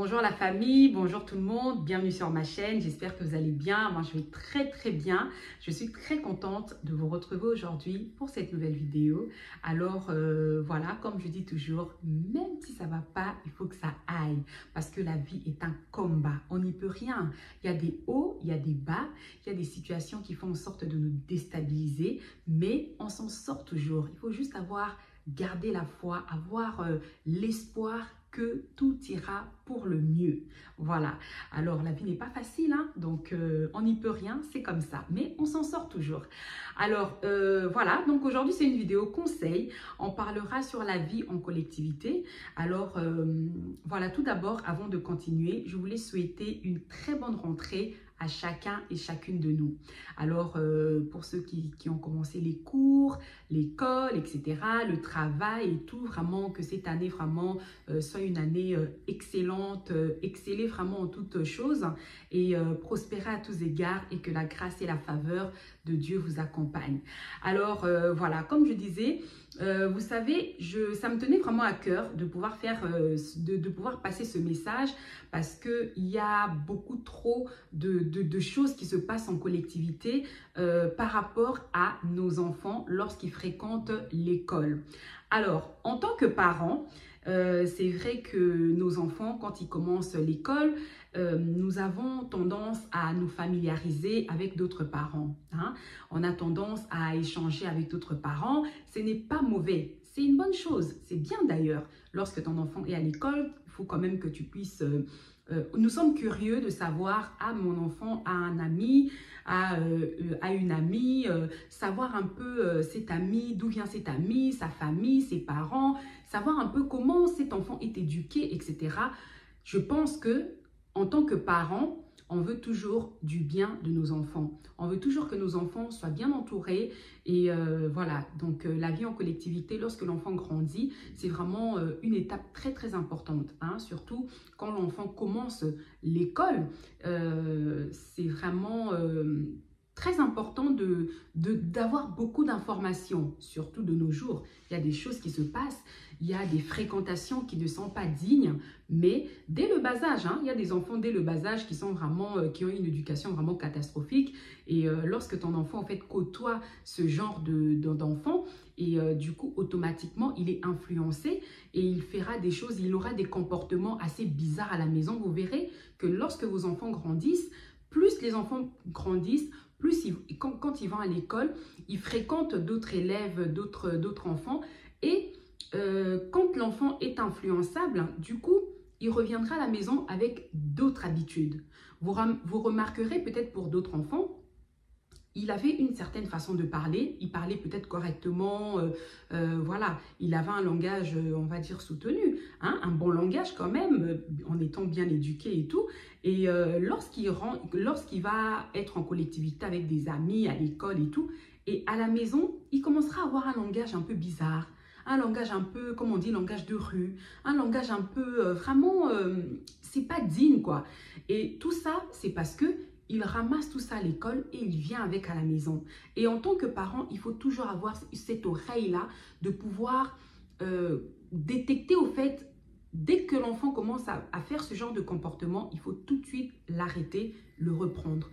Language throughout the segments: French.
Bonjour la famille, bonjour tout le monde, bienvenue sur ma chaîne, j'espère que vous allez bien. Moi je vais très bien, je suis très contente de vous retrouver aujourd'hui pour cette nouvelle vidéo. Alors voilà, comme je dis toujours, même si ça ne va pas, il faut que ça aille parce que la vie est un combat, on n'y peut rien. Il y a des hauts, il y a des bas, il y a des situations qui font en sorte de nous déstabiliser, mais on s'en sort toujours. Il faut juste garder la foi, avoir l'espoir que tout ira pour le mieux. Voilà. Alors, la vie n'est pas facile, hein? Donc on n'y peut rien, c'est comme ça. Mais on s'en sort toujours. Alors, voilà. Donc, aujourd'hui, c'est une vidéo conseil. On parlera sur la vie en collectivité. Alors, voilà. Tout d'abord, avant de continuer, je voulais souhaiter une très bonne rentrée à chacun et chacune de nous. Alors, pour ceux qui ont commencé les cours, l'école, etc., le travail et tout, vraiment que cette année vraiment soit une année excellente, exceller vraiment en toutes choses et prospérer à tous égards et que la grâce et la faveur de Dieu vous accompagnent. Alors, voilà, comme je disais, vous savez, ça me tenait vraiment à cœur de pouvoir de pouvoir passer ce message parce qu'il y a beaucoup trop de choses qui se passent en collectivité par rapport à nos enfants lorsqu'ils fréquentent l'école. Alors, en tant que parents, c'est vrai que nos enfants, quand ils commencent l'école, nous avons tendance à nous familiariser avec d'autres parents. Hein? On a tendance à échanger avec d'autres parents. Ce n'est pas mauvais, c'est une bonne chose. C'est bien d'ailleurs. Lorsque ton enfant est à l'école, il faut quand même que tu puisses... nous sommes curieux de savoir, ah, mon enfant a un ami, a une amie, savoir un peu cet ami, d'où vient cet ami, sa famille, ses parents, savoir un peu comment cet enfant est éduqué, etc. Je pense que en tant que parents, on veut toujours du bien de nos enfants. On veut toujours que nos enfants soient bien entourés. Et voilà, donc la vie en collectivité, lorsque l'enfant grandit, c'est vraiment une étape très importante. Hein, surtout quand l'enfant commence l'école, c'est vraiment... très important d'avoir beaucoup d'informations, surtout de nos jours. Il y a des choses qui se passent, il y a des fréquentations qui ne sont pas dignes, mais dès le bas âge, hein, il y a des enfants dès le bas âge qui sont vraiment, qui ont une éducation vraiment catastrophique. Et lorsque ton enfant en fait côtoie ce genre d'enfant, et du coup automatiquement il est influencé et il fera des choses, il aura des comportements assez bizarres à la maison. Vous verrez que lorsque vos enfants grandissent, plus les enfants grandissent, plus quand ils vont à l'école, ils fréquentent d'autres élèves, d'autres enfants. Et quand l'enfant est influençable, du coup, il reviendra à la maison avec d'autres habitudes. Vous remarquerez peut-être pour d'autres enfants, il avait une certaine façon de parler, il parlait peut-être correctement, voilà, il avait un langage, on va dire, soutenu, hein, un bon langage quand même, en étant bien éduqué et tout. Et lorsqu'il va être en collectivité avec des amis, à l'école et tout, et à la maison, il commencera à avoir un langage un peu bizarre, un langage un peu, comme on dit, langage de rue, un langage un peu, vraiment, c'est pas digne, quoi. Et tout ça, c'est parce que il ramasse tout ça à l'école et il vient avec à la maison. Et en tant que parent, il faut toujours avoir cette oreille-là de pouvoir détecter au fait, dès que l'enfant commence à faire ce genre de comportement, il faut tout de suite l'arrêter, le reprendre.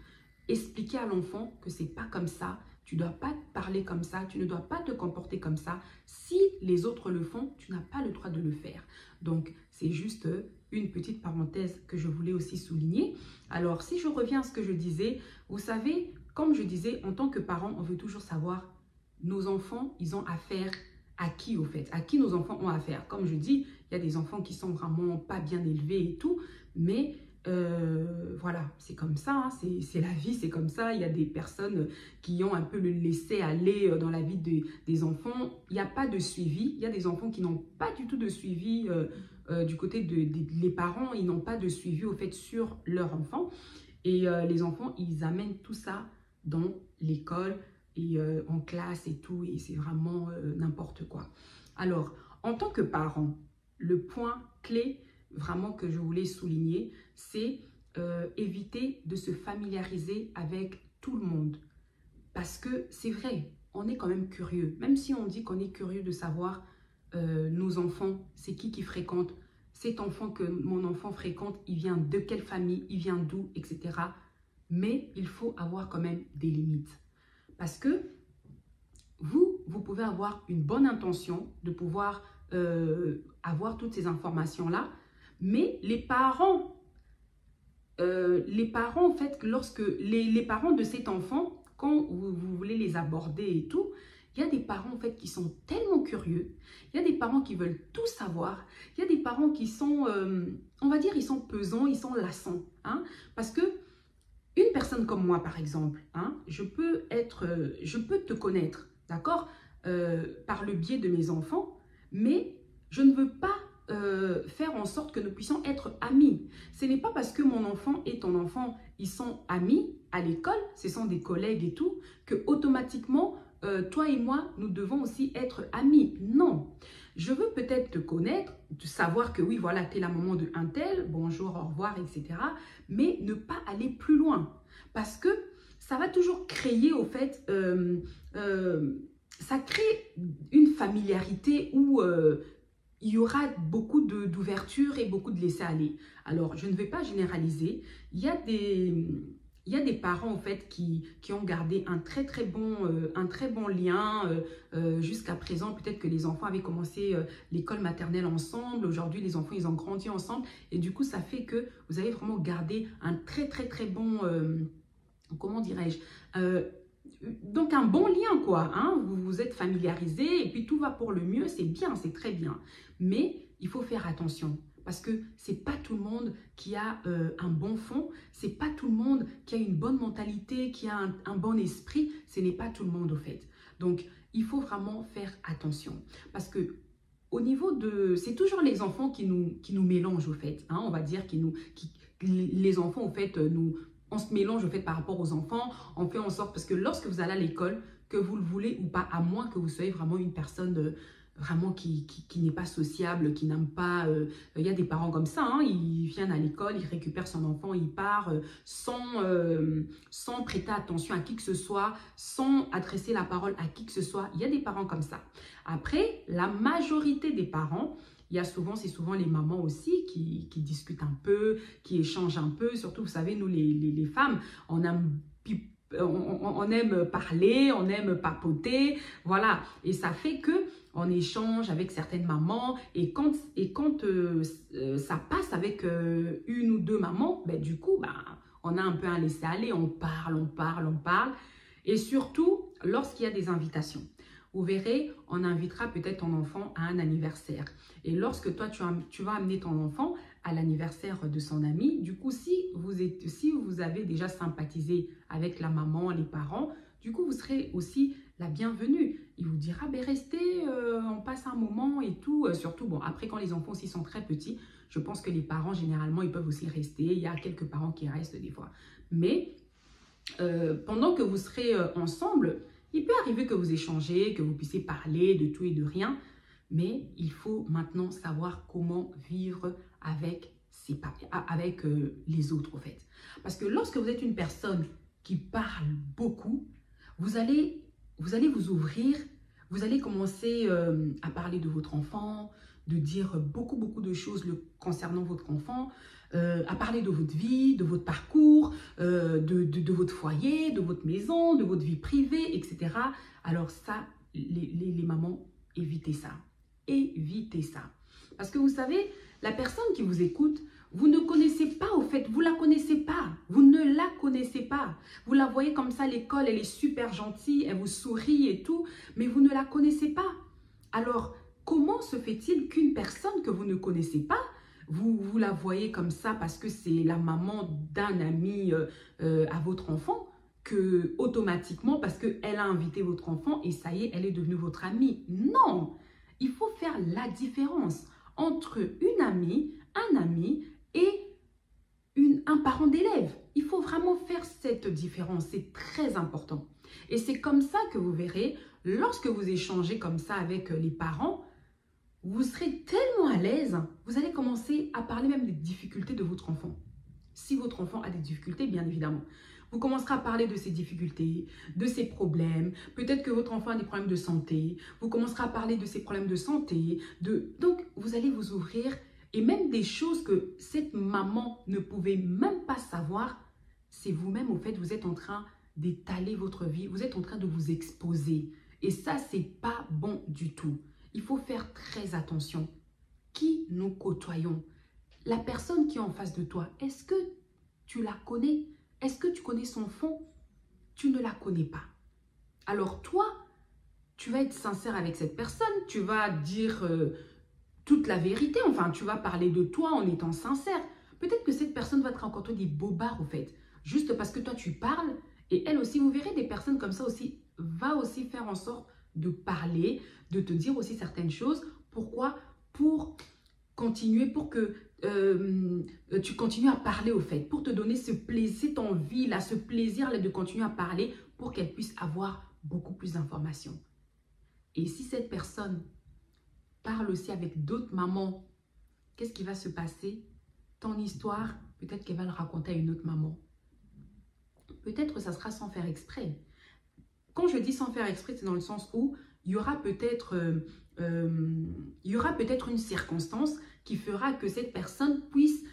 Expliquer à l'enfant que c'est pas comme ça, tu ne dois pas parler comme ça, tu ne dois pas te comporter comme ça. Si les autres le font, tu n'as pas le droit de le faire. Donc, c'est juste une petite parenthèse que je voulais aussi souligner. Alors, si je reviens à ce que je disais, vous savez, comme je disais, en tant que parent, on veut toujours savoir nos enfants, ils ont affaire à qui au fait, à qui nos enfants ont affaire. Comme je dis, il y a des enfants qui sont vraiment pas bien élevés et tout, mais voilà, c'est comme ça, hein, c'est la vie, c'est comme ça. Il y a des personnes qui ont un peu le laisser aller dans la vie des enfants. Il n'y a pas de suivi. Il y a des enfants qui n'ont pas du tout de suivi du côté les parents. Ils n'ont pas de suivi au fait sur leur enfant. Et les enfants, ils amènent tout ça dans l'école et en classe et tout. Et c'est vraiment n'importe quoi. Alors, en tant que parent, le point clé vraiment que je voulais souligner, c'est éviter de se familiariser avec tout le monde. Parce que c'est vrai, on est quand même curieux. Même si on dit qu'on est curieux de savoir nos enfants, c'est qui fréquente, cet enfant que mon enfant fréquente, il vient de quelle famille, il vient d'où, etc. Mais il faut avoir quand même des limites. Parce que vous pouvez avoir une bonne intention de pouvoir avoir toutes ces informations-là, mais les parents, en fait, lorsque les parents de cet enfant, quand vous voulez les aborder et tout, il y a des parents en fait qui sont tellement curieux, il y a des parents qui veulent tout savoir, il y a des parents qui sont, on va dire, ils sont pesants, ils sont lassants, hein, parce que une personne comme moi, par exemple, hein, je peux te connaître, d'accord, par le biais de mes enfants, mais je ne veux pas faire en sorte que nous puissions être amis. Ce n'est pas parce que mon enfant et ton enfant, ils sont amis à l'école, ce sont des collègues et tout, que automatiquement, toi et moi, nous devons aussi être amis. Non. Je veux peut-être te connaître, savoir que oui, voilà, tu es la maman de un tel, bonjour, au revoir, etc. Mais ne pas aller plus loin. Parce que ça va toujours créer, au fait, ça crée une familiarité où il y aura beaucoup d'ouverture et beaucoup de laisser-aller. Alors, je ne vais pas généraliser. Il y a des parents, en fait, qui ont gardé un très bon lien jusqu'à présent. Peut-être que les enfants avaient commencé l'école maternelle ensemble. Aujourd'hui, les enfants, ils ont grandi ensemble. Et du coup, ça fait que vous avez vraiment gardé un très bon, comment dirais-je, donc un bon lien, quoi, hein? Vous vous êtes familiarisés et puis tout va pour le mieux, c'est bien, c'est très bien. Mais il faut faire attention parce que c'est pas tout le monde qui a un bon fond, c'est pas tout le monde qui a une bonne mentalité, qui a un bon esprit, ce n'est pas tout le monde au fait. Donc il faut vraiment faire attention parce que au niveau de... C'est toujours les enfants qui nous mélangent au fait, hein? On va dire les enfants au fait on se mélange au fait par rapport aux enfants, on fait en sorte, parce que lorsque vous allez à l'école, que vous le voulez ou pas, à moins que vous soyez vraiment une personne vraiment qui n'est pas sociable, qui n'aime pas... Il y a des parents comme ça, hein, ils viennent à l'école, ils récupèrent son enfant, il part sans prêter attention à qui que ce soit, sans adresser la parole à qui que ce soit. Il y a des parents comme ça. Après, la majorité des parents... c'est souvent les mamans aussi qui discutent un peu, qui échangent un peu. Surtout, vous savez, nous, les femmes, on aime parler, on aime papoter, voilà. Et ça fait que on échange avec certaines mamans. Et quand ça passe avec une ou deux mamans, ben, du coup, ben, on a un peu un laisser-aller, on parle. Et surtout, lorsqu'il y a des invitations. Vous verrez, on invitera peut-être ton enfant à un anniversaire. Et lorsque toi, tu vas amener ton enfant à l'anniversaire de son ami, du coup, si vous avez déjà sympathisé avec la maman, les parents, du coup, vous serez aussi la bienvenue. Il vous dira, ben, restez, on passe un moment et tout. Surtout, bon, après, quand les enfants aussi sont très petits, je pense que les parents, généralement, ils peuvent aussi rester. Il y a quelques parents qui restent des fois. Mais pendant que vous serez ensemble, il peut arriver que vous échangez, que vous puissiez parler de tout et de rien, mais il faut maintenant savoir comment vivre avec les autres, en fait. Parce que lorsque vous êtes une personne qui parle beaucoup, vous allez vous ouvrir, vous allez commencer à parler de votre enfant, de dire beaucoup de choses concernant votre enfant, à parler de votre vie, de votre parcours, de votre foyer, de votre maison, de votre vie privée, etc. Alors ça, les mamans, évitez ça. Évitez ça. Parce que vous savez, la personne qui vous écoute, vous ne connaissez pas au fait, vous la connaissez pas, vous ne la connaissez pas. Vous la voyez comme ça à l'école, elle est super gentille, elle vous sourit et tout, mais vous ne la connaissez pas. Alors, comment se fait-il qu'une personne que vous ne connaissez pas, vous la voyez comme ça parce que c'est la maman d'un ami à votre enfant, que automatiquement, parce qu'elle a invité votre enfant et ça y est, elle est devenue votre amie? Non! Il faut faire la différence entre une amie, un ami et un parent d'élève. Il faut vraiment faire cette différence, c'est très important. Et c'est comme ça que vous verrez, lorsque vous échangez comme ça avec les parents, vous serez tellement à l'aise, vous allez commencer à parler même des difficultés de votre enfant. Si votre enfant a des difficultés, bien évidemment. Vous commencerez à parler de ses difficultés, de ses problèmes. Peut-être que votre enfant a des problèmes de santé. Vous commencerez à parler de ses problèmes de santé. Donc, vous allez vous ouvrir Et même des choses que cette maman ne pouvait même pas savoir, c'est vous-même, au fait, vous êtes en train d'étaler votre vie, vous êtes en train de vous exposer. Et ça, c'est pas bon du tout. Il faut faire très attention. Qui nous côtoyons? La personne qui est en face de toi, est-ce que tu la connais? Est-ce que tu connais son fond? Tu ne la connais pas. Alors toi, tu vas être sincère avec cette personne, tu vas dire toute la vérité, enfin tu vas parler de toi en étant sincère. Peut-être que cette personne va te raconter des bobards au fait, juste parce que toi tu parles, et elle aussi, vous verrez des personnes comme ça aussi, va aussi faire en sorte de parler, de te dire aussi certaines choses. Pourquoi? Pour continuer, pour que tu continues à parler au fait, pour te donner ce plaisir, cette envie-là, ce plaisir-là de continuer à parler pour qu'elle puisse avoir beaucoup plus d'informations. Et si cette personne parle aussi avec d'autres mamans, qu'est-ce qui va se passer? Ton histoire, peut-être qu'elle va le raconter à une autre maman. Peut-être que ça sera sans faire exprès. Quand je dis sans faire exprès, c'est dans le sens où il y aura peut-être une circonstance qui fera que cette personne puisse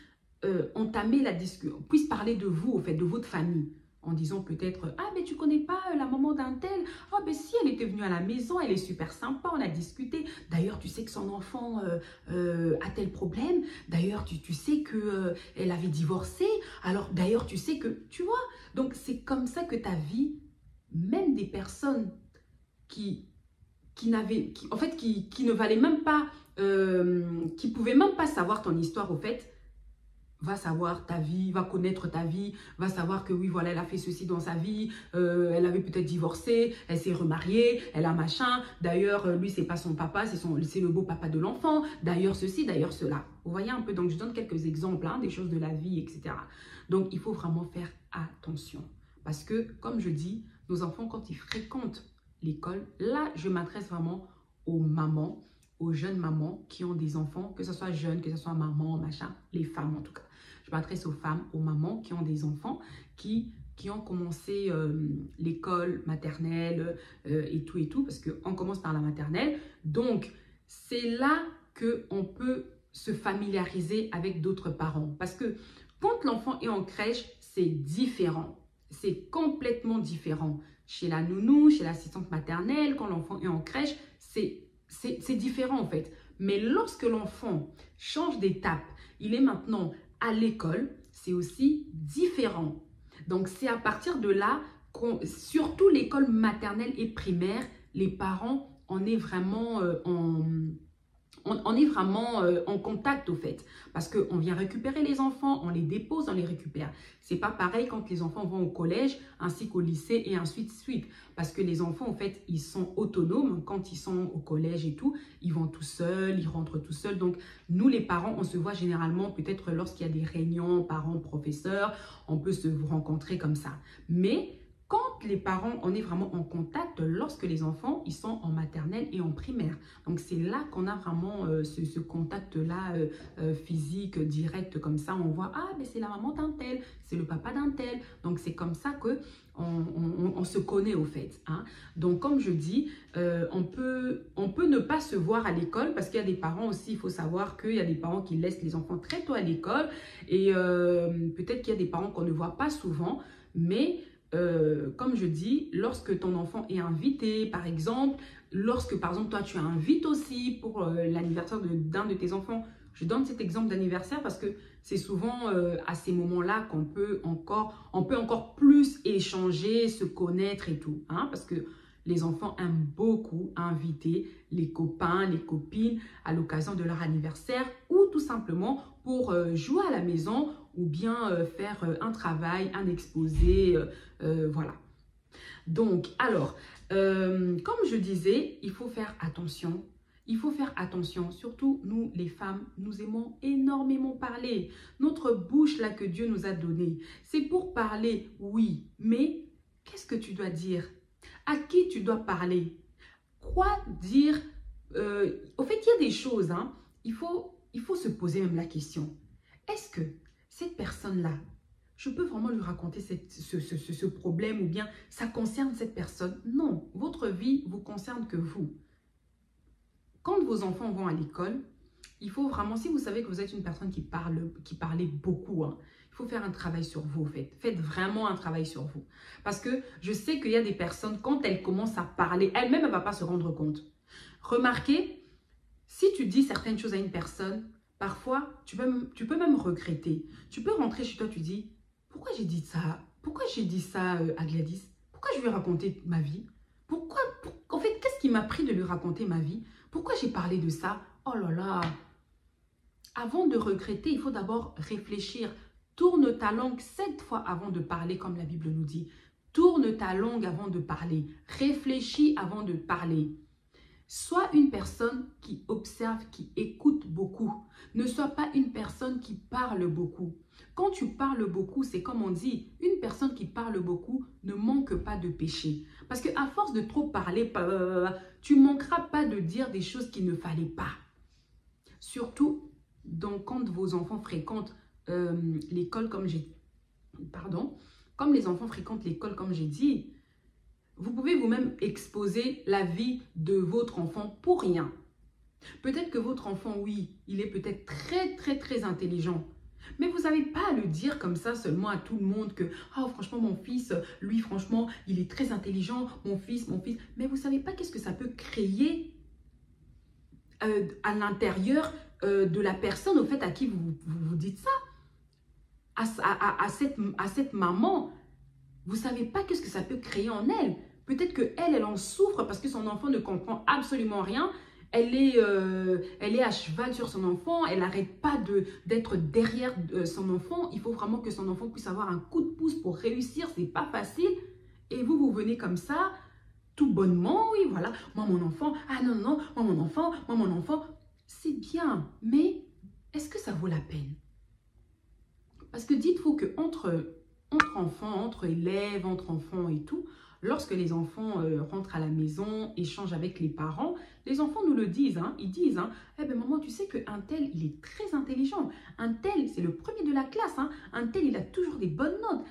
entamer la discussion, puisse parler de vous, au fait, de votre famille, en disant peut-être « Ah, mais tu connais pas la maman d'un tel? Ah, mais si, elle était venue à la maison, elle est super sympa, on a discuté. D'ailleurs, tu sais que son enfant a tel problème. D'ailleurs, tu sais qu'elle avait divorcé. Alors, d'ailleurs, tu sais que... » Tu vois? Donc, c'est comme ça que ta vie, même des personnes qui ne valaient même pas, qui pouvaient même pas savoir ton histoire, au fait, va savoir ta vie, va connaître ta vie, va savoir que oui, voilà, elle a fait ceci dans sa vie, elle avait peut-être divorcé, elle s'est remariée, elle a machin, d'ailleurs, lui, c'est pas son papa, c'est le beau papa de l'enfant, d'ailleurs, ceci, d'ailleurs, cela. Vous voyez un peu, donc je donne quelques exemples, hein, des choses de la vie, etc. Donc, il faut vraiment faire attention. Parce que, comme je dis, nos enfants, quand ils fréquentent l'école, là, je m'adresse vraiment aux mamans, aux jeunes mamans qui ont des enfants, que ce soit jeunes, que ce soit maman, machin, les femmes en tout cas. Je m'adresse aux femmes, aux mamans qui ont des enfants qui ont commencé l'école maternelle et tout, parce qu'on commence par la maternelle. Donc, c'est là qu'on peut se familiariser avec d'autres parents. Parce que quand l'enfant est en crèche, c'est différent. C'est complètement différent. Chez la nounou, chez l'assistante maternelle, quand l'enfant est en crèche, c'est différent en fait. Mais lorsque l'enfant change d'étape, il est maintenant à l'école, c'est aussi différent. Donc, c'est à partir de là, surtout l'école maternelle et primaire, les parents, on est vraiment en contact au fait, parce qu'on vient récupérer les enfants, on les dépose, on les récupère. C'est pas pareil quand les enfants vont au collège ainsi qu'au lycée et ainsi de suite, parce que les enfants en fait ils sont autonomes quand ils sont au collège et tout, ils vont tout seuls, ils rentrent tout seuls. Donc nous les parents on se voit généralement peut-être lorsqu'il y a des réunions parents professeurs, on peut se rencontrer comme ça. Mais quand les parents, on est vraiment en contact lorsque les enfants, ils sont en maternelle et en primaire. Donc, c'est là qu'on a vraiment ce contact-là physique, direct, comme ça. On voit, ah, mais c'est la maman d'un tel, c'est le papa d'un tel. Donc, c'est comme ça qu'on se connaît au fait. Hein. Donc, comme je dis, on peut ne pas se voir à l'école parce qu'il y a des parents aussi, il faut savoir qu'il y a des parents qui laissent les enfants très tôt à l'école. Et peut-être qu'il y a des parents qu'on ne voit pas souvent, mais... comme je dis, lorsque ton enfant est invité, par exemple, lorsque par exemple toi tu invites aussi pour l'anniversaire d'un de tes enfants, je donne cet exemple d'anniversaire parce que c'est souvent à ces moments-là qu'on peut encore plus échanger, se connaître et tout, hein, parce que les enfants aiment beaucoup inviter les copains, les copines à l'occasion de leur anniversaire ou tout simplement pour jouer à la maison ou bien faire un travail, un exposé, voilà. Donc, alors, comme je disais, il faut faire attention. Il faut faire attention, surtout nous les femmes, nous aimons énormément parler. Notre bouche là que Dieu nous a donnée, c'est pour parler, oui, mais qu'est-ce que tu dois dire? À qui tu dois parler? Quoi dire? Au fait, il y a des choses, hein, il faut se poser même la question. Est-ce que cette personne-là, je peux vraiment lui raconter ce problème ou bien ça concerne cette personne? Non, votre vie vous concerne que vous. Quand vos enfants vont à l'école, Il faut vraiment, si vous savez que vous êtes une personne qui parlait beaucoup, hein, il faut faire un travail sur vous, faites vraiment un travail sur vous. Parce que je sais qu'il y a des personnes, quand elles commencent à parler, elles-mêmes, elles ne vont pas se rendre compte. Remarquez, si tu dis certaines choses à une personne, parfois, tu peux même regretter. Tu peux rentrer chez toi, tu dis, pourquoi j'ai dit ça? Pourquoi j'ai dit ça à Gladys? Pourquoi je lui ai raconté ma vie? En fait, qu'est-ce qui m'a pris de lui raconter ma vie? Pourquoi j'ai parlé de ça? Oh là là! Avant de regretter, il faut d'abord réfléchir. Tourne ta langue 7 fois avant de parler, comme la Bible nous dit. Tourne ta langue avant de parler. Réfléchis avant de parler. Sois une personne qui observe, qui écoute beaucoup. Ne sois pas une personne qui parle beaucoup. Quand tu parles beaucoup, c'est comme on dit, une personne qui parle beaucoup ne manque pas de péché. Parce qu'à force de trop parler, tu ne manqueras pas de dire des choses qu'il ne fallait pas. Surtout quand vos enfants fréquentent l'école, comme les enfants fréquentent l'école, comme j'ai dit, vous pouvez vous-même exposer la vie de votre enfant pour rien. Peut-être que votre enfant, oui, il est peut-être très intelligent. Mais vous n'avez pas à le dire comme ça seulement à tout le monde que « Oh, franchement, mon fils, lui, franchement, il est très intelligent, mon fils. » Mais vous ne savez pas qu'est-ce que ça peut créer à l'intérieur de la personne, au fait, à qui vous dites ça. À cette maman, vous ne savez pas qu'est-ce que ça peut créer en elle. Peut-être qu'elle en souffre parce que son enfant ne comprend absolument rien. Elle est à cheval sur son enfant. Elle n'arrête pas d'être derrière son enfant. Il faut vraiment que son enfant puisse avoir un coup de pouce pour réussir. Ce n'est pas facile. Et vous venez comme ça, tout bonnement. Oui, voilà. Moi, mon enfant. Ah non, non. Moi, mon enfant. C'est bien. Mais est-ce que ça vaut la peine? Parce que dites-vous qu'entre enfants, entre élèves, entre enfants et tout, lorsque les enfants rentrent à la maison, échangent avec les parents, les enfants nous le disent, hein, ils disent, hein, eh ben maman, tu sais qu'un tel, il est très intelligent, un tel, c'est le premier de la classe, hein, un tel, il a toujours des bonnes notes,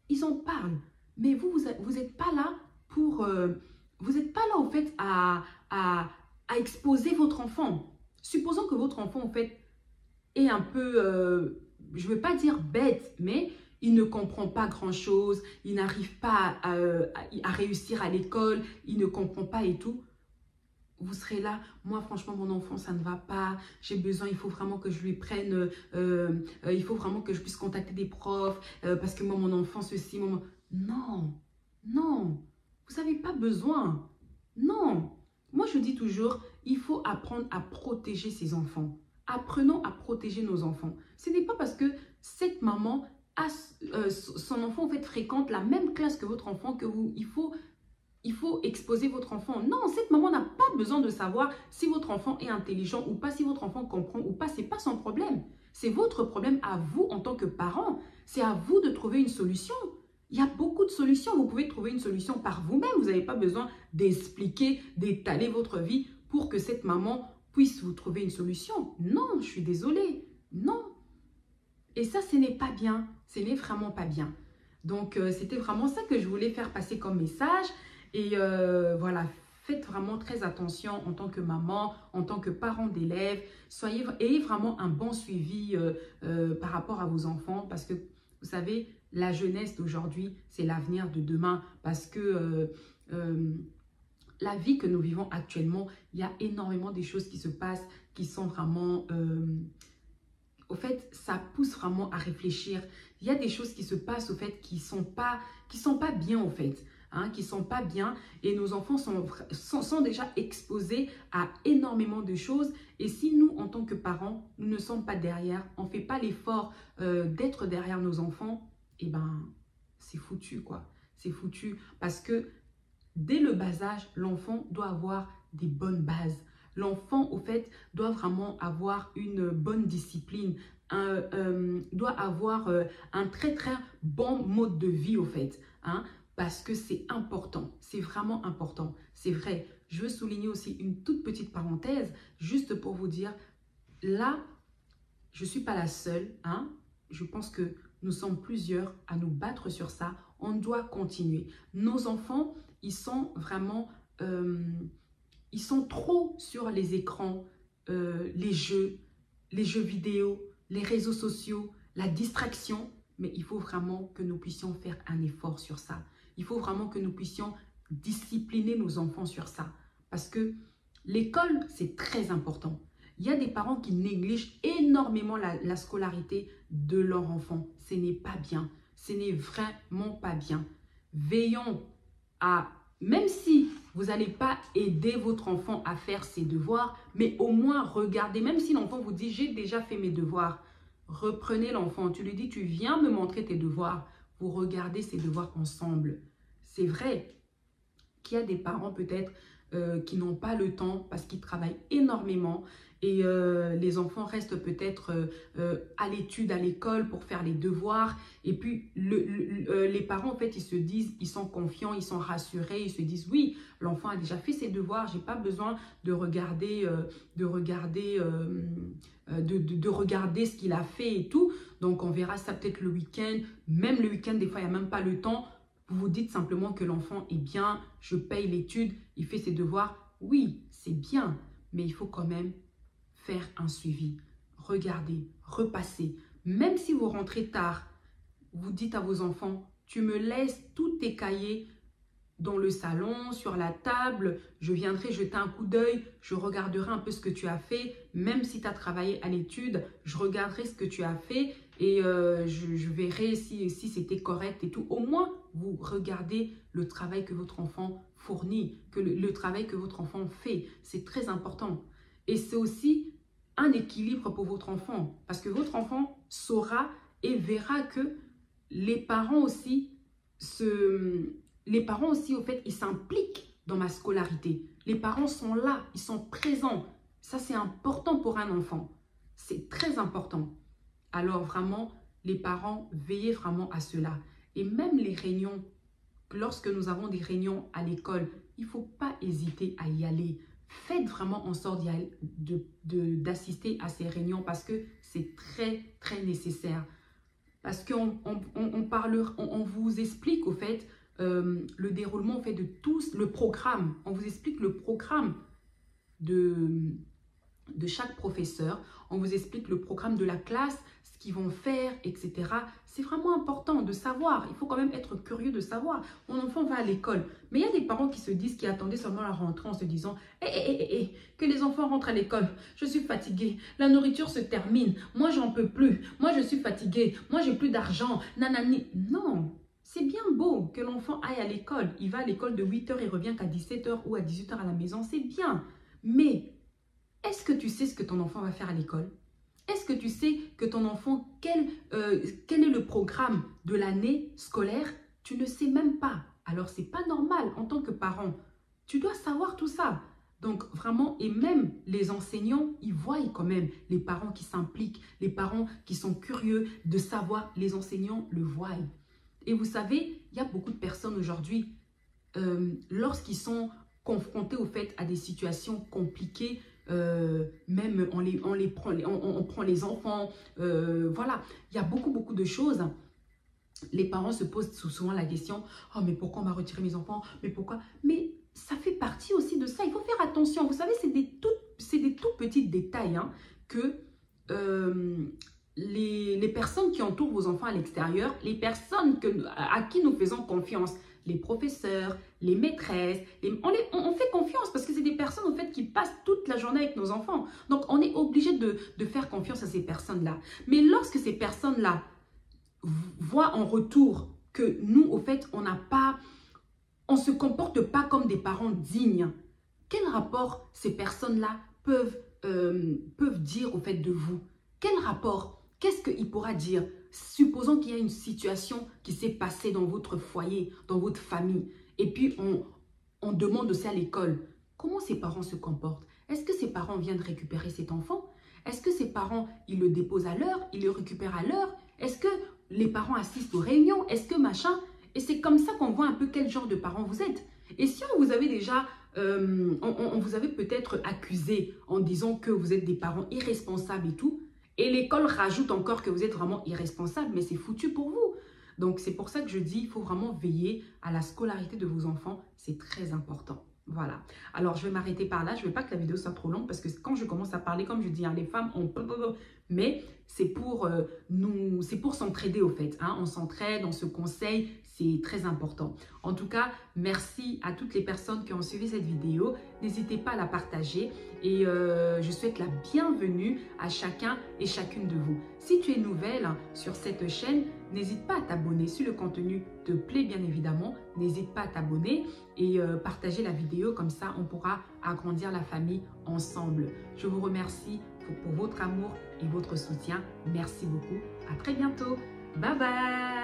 ils en parlent, mais vous n'êtes pas là pour, vous n'êtes pas là au fait à exposer votre enfant. Supposons que votre enfant, en fait, est un peu, je ne veux pas dire bête, mais il ne comprend pas grand-chose, il n'arrive pas à réussir à l'école, il ne comprend pas et tout. Vous serez là, moi franchement mon enfant ça ne va pas, j'ai besoin, il faut vraiment que je lui prenne, il faut vraiment que je puisse contacter des profs, parce que moi mon enfant ceci, Non, non, vous n'avez pas besoin, non. Moi je dis toujours, il faut apprendre à protéger ses enfants. Apprenons à protéger nos enfants. Ce n'est pas parce que cette maman son enfant en fait fréquente la même classe que votre enfant que il faut exposer votre enfant. Non, cette maman n'a pas besoin de savoir si votre enfant est intelligent ou pas, si votre enfant comprend ou pas. Ce n'est pas son problème. C'est votre problème à vous en tant que parent. C'est à vous de trouver une solution. Il y a beaucoup de solutions. Vous pouvez trouver une solution par vous-même. Vous n'avez pas besoin d'expliquer, d'étaler votre vie pour que cette maman puisse vous trouver une solution. Non, je suis désolée. Non. Et ça, ce n'est pas bien. Ce n'est vraiment pas bien. Donc, c'était vraiment ça que je voulais faire passer comme message. Et voilà, faites vraiment très attention en tant que maman, en tant que parent d'élèves. Ayez vraiment un bon suivi par rapport à vos enfants. Parce que, vous savez, la jeunesse d'aujourd'hui, c'est l'avenir de demain. Parce que la vie que nous vivons actuellement, il y a énormément de choses qui se passent, qui sont vraiment... au fait, ça pousse vraiment à réfléchir. Il y a des choses qui se passent, au fait, qui sont pas bien, au fait. Hein, qui ne sont pas bien. Et nos enfants sont déjà exposés à énormément de choses. Et si nous, en tant que parents, nous ne sommes pas derrière, on ne fait pas l'effort d'être derrière nos enfants, eh ben, c'est foutu, quoi. C'est foutu. Parce que dès le bas âge, l'enfant doit avoir des bonnes bases. L'enfant, au fait, doit vraiment avoir une bonne discipline, doit avoir un très bon mode de vie, au fait. Hein, parce que c'est important, c'est vraiment important. C'est vrai, je veux souligner aussi une toute petite parenthèse, juste pour vous dire, là, je ne suis pas la seule. Hein, je pense que nous sommes plusieurs à nous battre sur ça. On doit continuer. Nos enfants, ils sont vraiment... ils sont trop sur les écrans. les jeux vidéo, les réseaux sociaux, la distraction. Mais il faut vraiment que nous puissions faire un effort sur ça. Il faut vraiment que nous puissions discipliner nos enfants sur ça. Parce que l'école, c'est très important. Il y a des parents qui négligent énormément la scolarité de leur enfant. Ce n'est pas bien. Ce n'est vraiment pas bien. Veillons à, même si vous n'allez pas aider votre enfant à faire ses devoirs, mais au moins regardez, même si l'enfant vous dit « j'ai déjà fait mes devoirs », reprenez l'enfant, tu lui dis « tu viens me montrer tes devoirs », vous regardez ces devoirs ensemble. C'est vrai qu'il y a des parents peut-être qui n'ont pas le temps parce qu'ils travaillent énormément et les enfants restent peut-être à l'étude, à l'école pour faire les devoirs. Et puis, les parents, en fait, ils se disent, ils sont confiants, ils sont rassurés, ils se disent, oui, l'enfant a déjà fait ses devoirs, j'ai pas besoin de regarder, ce qu'il a fait et tout. Donc, on verra ça peut-être le week-end. Même le week-end, des fois, il n'y a même pas le temps. Vous vous dites simplement que l'enfant est bien, je paye l'étude, il fait ses devoirs. Oui, c'est bien, mais il faut quand même faire un suivi. Regardez, repassez. Même si vous rentrez tard, vous dites à vos enfants, tu me laisses tous tes cahiers dans le salon, sur la table, je viendrai jeter un coup d'œil, je regarderai un peu ce que tu as fait, même si tu as travaillé à l'étude, je regarderai ce que tu as fait et je verrai si c'était correct et tout. Au moins, vous regardez le travail que votre enfant fournit, que le travail que votre enfant fait. C'est très important. Et c'est aussi un équilibre pour votre enfant parce que votre enfant saura et verra que les parents aussi, au fait, ils s'impliquent dans ma scolarité. Les parents sont là, ils sont présents. Ça, c'est important pour un enfant. C'est très important. Alors, vraiment, les parents, veillez vraiment à cela. Et même les réunions, lorsque nous avons des réunions à l'école, il ne faut pas hésiter à y aller. Faites vraiment en sorte d'assister à ces réunions parce que c'est très, très nécessaire. Parce qu'on vous explique, au fait, le déroulement en fait, de tous, le programme. On vous explique le programme de chaque professeur. On vous explique le programme de la classe, ce qu'ils vont faire, etc. C'est vraiment important de savoir. Il faut quand même être curieux de savoir. Mon enfant va à l'école. Mais il y a des parents qui se disent, qui attendaient seulement la rentrée en se disant que les enfants rentrent à l'école. Je suis fatiguée. La nourriture se termine. Moi, j'en peux plus. Moi, je suis fatiguée. Moi, j'ai plus d'argent. Nanani. Non. C'est bien beau que l'enfant aille à l'école. Il va à l'école de 8 h et revient qu'à 17 h ou à 18 h à la maison. C'est bien. Mais est-ce que tu sais ce que ton enfant va faire à l'école? Est-ce que tu sais que ton enfant, quel est le programme de l'année scolaire? Tu ne sais même pas. Alors, ce n'est pas normal en tant que parent. Tu dois savoir tout ça. Donc, vraiment, et même les enseignants, ils voient quand même les parents qui s'impliquent, les parents qui sont curieux de savoir. Les enseignants le voient. Et vous savez, il y a beaucoup de personnes aujourd'hui, lorsqu'ils sont confrontés au fait à des situations compliquées, même on prend les enfants, voilà, il y a beaucoup de choses. Les parents se posent souvent la question, oh mais pourquoi on m'a retiré mes enfants, mais pourquoi? Mais ça fait partie aussi de ça, il faut faire attention. Vous savez, c'est des tout petits détails hein, que les personnes qui entourent vos enfants à l'extérieur, les personnes à qui nous faisons confiance, les professeurs, les maîtresses, on fait confiance parce que c'est des personnes en fait, qui passent toute la journée avec nos enfants. Donc, on est obligé de faire confiance à ces personnes-là. Mais lorsque ces personnes-là voient en retour que nous, au fait, on ne se comporte pas comme des parents dignes, quel rapport ces personnes-là peuvent dire au fait de vous? Quel rapport? Qu'est-ce qu'il pourra dire? Supposons qu'il y a une situation qui s'est passée dans votre foyer, dans votre famille, et puis on demande aussi à l'école, comment ces parents se comportent? Est-ce que ces parents viennent récupérer cet enfant? Est-ce que ces parents, ils le déposent à l'heure, ils le récupèrent à l'heure? Est-ce que les parents assistent aux réunions? Est-ce que machin? Et c'est comme ça qu'on voit un peu quel genre de parents vous êtes. Et si on vous avait déjà, on vous avait peut-être accusé en disant que vous êtes des parents irresponsables et tout, et l'école rajoute encore que vous êtes vraiment irresponsable, mais c'est foutu pour vous. Donc, c'est pour ça que je dis, il faut vraiment veiller à la scolarité de vos enfants. C'est très important. Voilà. Alors, je vais m'arrêter par là. Je ne veux pas que la vidéo soit trop longue parce que quand je commence à parler, comme je dis, hein, les femmes, mais c'est pour c'est pour s'entraider au fait. Hein. On s'entraide, on se conseille, c'est très important. En tout cas, merci à toutes les personnes qui ont suivi cette vidéo. N'hésitez pas à la partager et je souhaite la bienvenue à chacun et chacune de vous. Si tu es nouvelle sur cette chaîne, n'hésite pas à t'abonner. Si le contenu te plaît, bien évidemment, n'hésite pas à t'abonner et partager la vidéo. Comme ça, on pourra agrandir la famille ensemble. Je vous remercie pour votre amour et votre soutien. Merci beaucoup. À très bientôt. Bye bye.